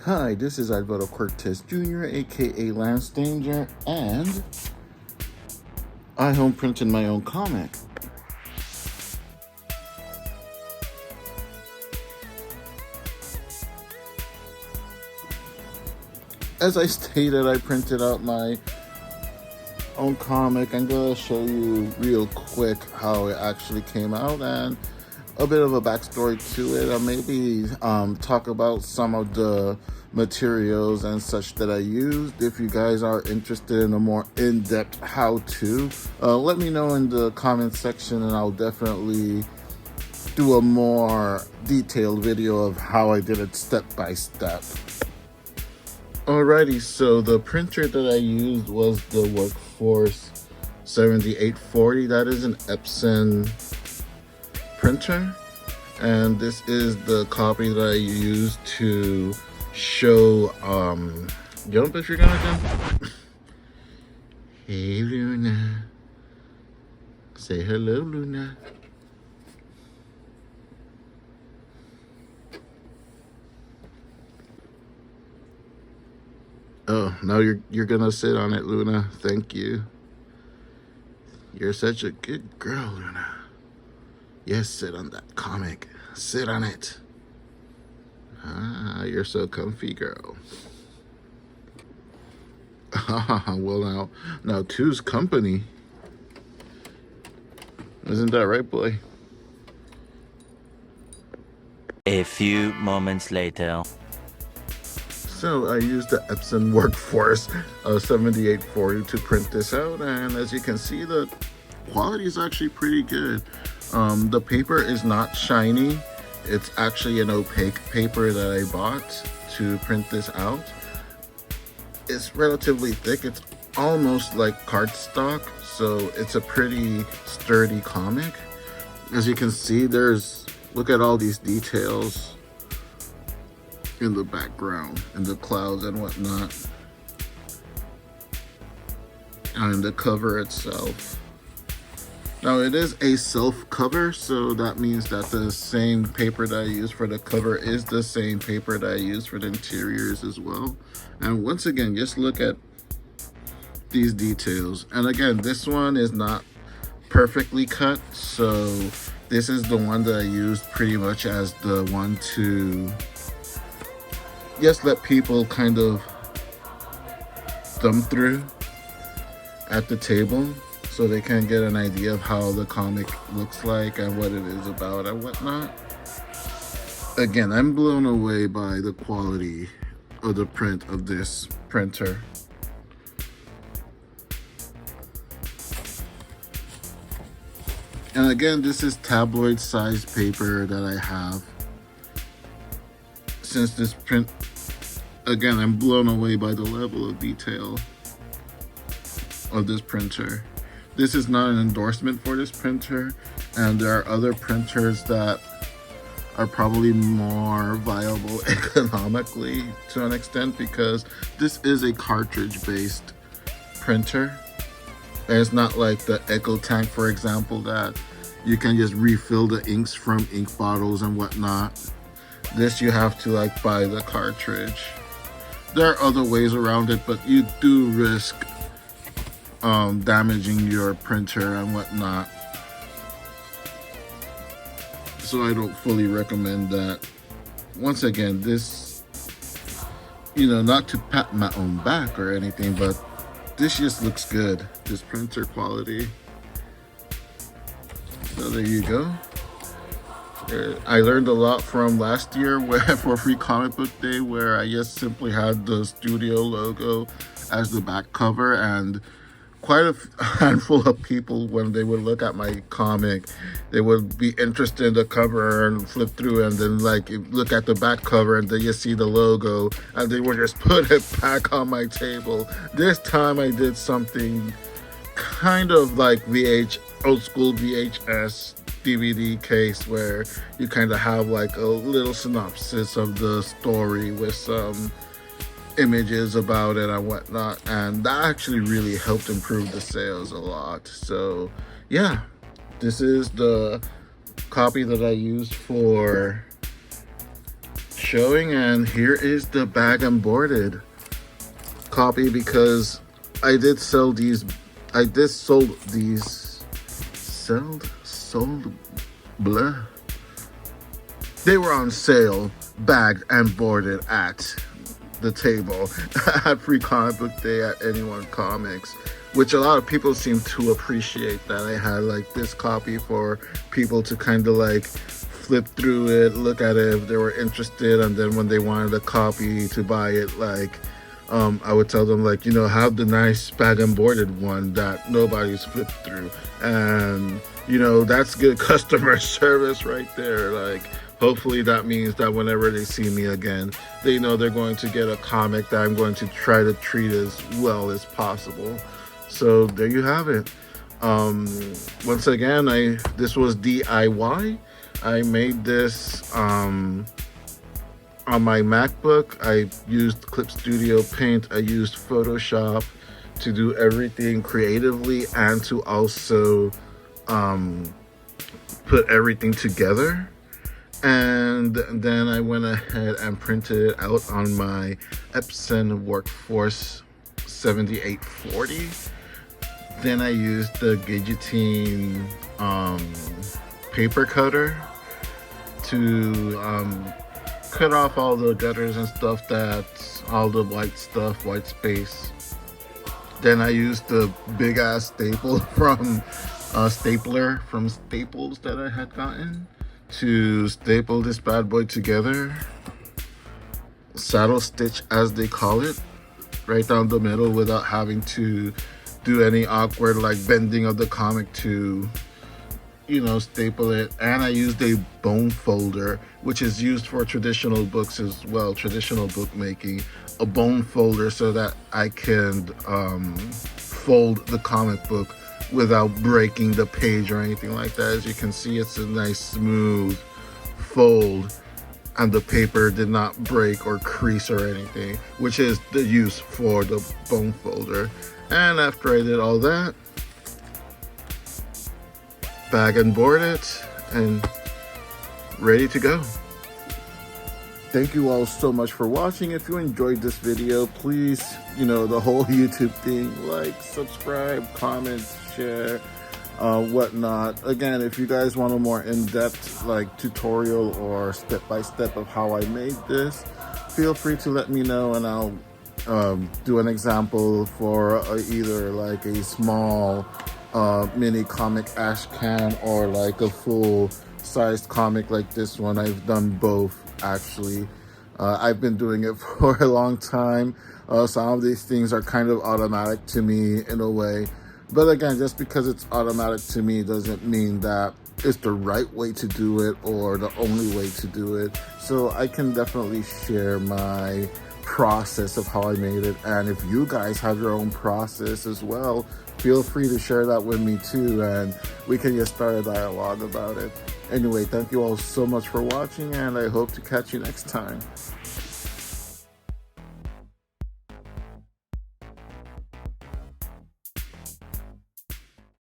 Hi, this is Alvaro Cortez Jr., aka Lance Danger, and I home printed my own comic. As I stated, I printed out my own comic. I'm going to show you real quick how it actually came out and a bit of a backstory to it. I'll maybe talk about some of the materials and such that I used. If you guys are interested in a more in-depth how-to, let me know in the comment section and I'll definitely do a more detailed video of how I did it step by step. Alrighty, so the printer that I used was the Workforce 7840. That is an Epson printer, and this is the copy that I used to show jump if you're gonna jump. Hey Luna, say hello Luna. Oh, now you're gonna sit on it, Luna. Thank you. You're such a good girl, Luna. Yes, sit on that comic. Sit on it. Ah, you're so comfy, girl. Well, now two's company. Isn't that right, boy? A few moments later. So I used the Epson Workforce 7840 to print this out, and as you can see, the quality is actually pretty good. The paper is not shiny. It's actually an opaque paper that I bought to print this out. It's relatively thick. It's almost like cardstock, so it's a pretty sturdy comic. As you can see, look at all these details in the background, in the clouds and whatnot, and the cover itself. Now it is a self cover, so that means that the same paper that I use for the cover is the same paper that I use for the interiors as well. And once again, just look at these details. And again, this one is not perfectly cut, so this is the one that I used pretty much as the one to just let people kind of thumb through at the table so they can get an idea of how the comic looks like and what it is about and whatnot. Again, I'm blown away by the quality of the print of this printer. And again, this is tabloid sized paper that I have. Since this print, again, I'm blown away by the level of detail of this printer. This is not an endorsement for this printer, and there are other printers that are probably more viable economically to an extent, because this is a cartridge based printer. And it's not like the EcoTank, for example, that you can just refill the inks from ink bottles and whatnot. This you have to like buy the cartridge. There are other ways around it, but you do risk damaging your printer and whatnot. So I don't fully recommend that. Once again, this, not to pat my own back or anything, but this just looks good, this printer quality. So there you go. I learned a lot from last year for Free Comic Book Day, where I just simply had the studio logo as the back cover, and quite a handful of people, when they would look at my comic, they would be interested in the cover and flip through and then look at the back cover and then you see the logo and they would just put it back on my table. This time I did something kind of like old school VHS DVD case, where you kind of have like a little synopsis of the story with some images about it and whatnot, and that actually really helped improve the sales a lot. So yeah, this is the copy that I used for showing, and here is the bag and boarded copy, because I did sold these, blah. They were on sale, bagged and boarded at the table at Free Comic Book Day at Anyone Comics, which a lot of people seem to appreciate that I had like this copy for people to kind of like flip through it, look at it if they were interested, and then when they wanted a copy to buy it, like I would tell them, like, you know, have the nice bag and boarded one that nobody's flipped through. And, you know, that's good customer service right there. Like, hopefully that means that whenever they see me again, they know they're going to get a comic that I'm going to try to treat as well as possible. So there you have it. Once again, this was DIY. I made this on my MacBook. I used Clip Studio Paint. I used Photoshop to do everything creatively and to also put everything together. And then I went ahead and printed it out on my Epson Workforce 7840. Then I used the Gadgeteen paper cutter to cut off all the gutters and stuff, all the white space. Then I used the big ass stapler from Staples that I had gotten to staple this bad boy together. Saddle stitch, as they call it, right down the middle without having to do any awkward like bending of the comic to, you know, staple it. And I used a bone folder, which is used for traditional books as well, traditional bookmaking, a bone folder so that I can fold the comic book without breaking the page or anything like that. As you can see, it's a nice smooth fold and the paper did not break or crease or anything, which is the use for the bone folder. And after I did all that, bag and board it and ready to go. Thank you all so much for watching. If you enjoyed this video, please, you know, the whole YouTube thing, like, subscribe, comment, share, whatnot. Again, if you guys want a more in-depth like tutorial or step-by-step of how I made this, feel free to let me know and I'll do an example for either like a small mini comic ash can or like a full-sized comic like this one. I've done both actually. I've been doing it for a long time. Some of these things are kind of automatic to me in a way, but again, just because it's automatic to me doesn't mean that it's the right way to do it or the only way to do it. So I can definitely share my process of how I made it, and if you guys have your own process as well, feel free to share that with me too, and we can just start a dialogue about it. Anyway, thank you all so much for watching, and I hope to catch you next time.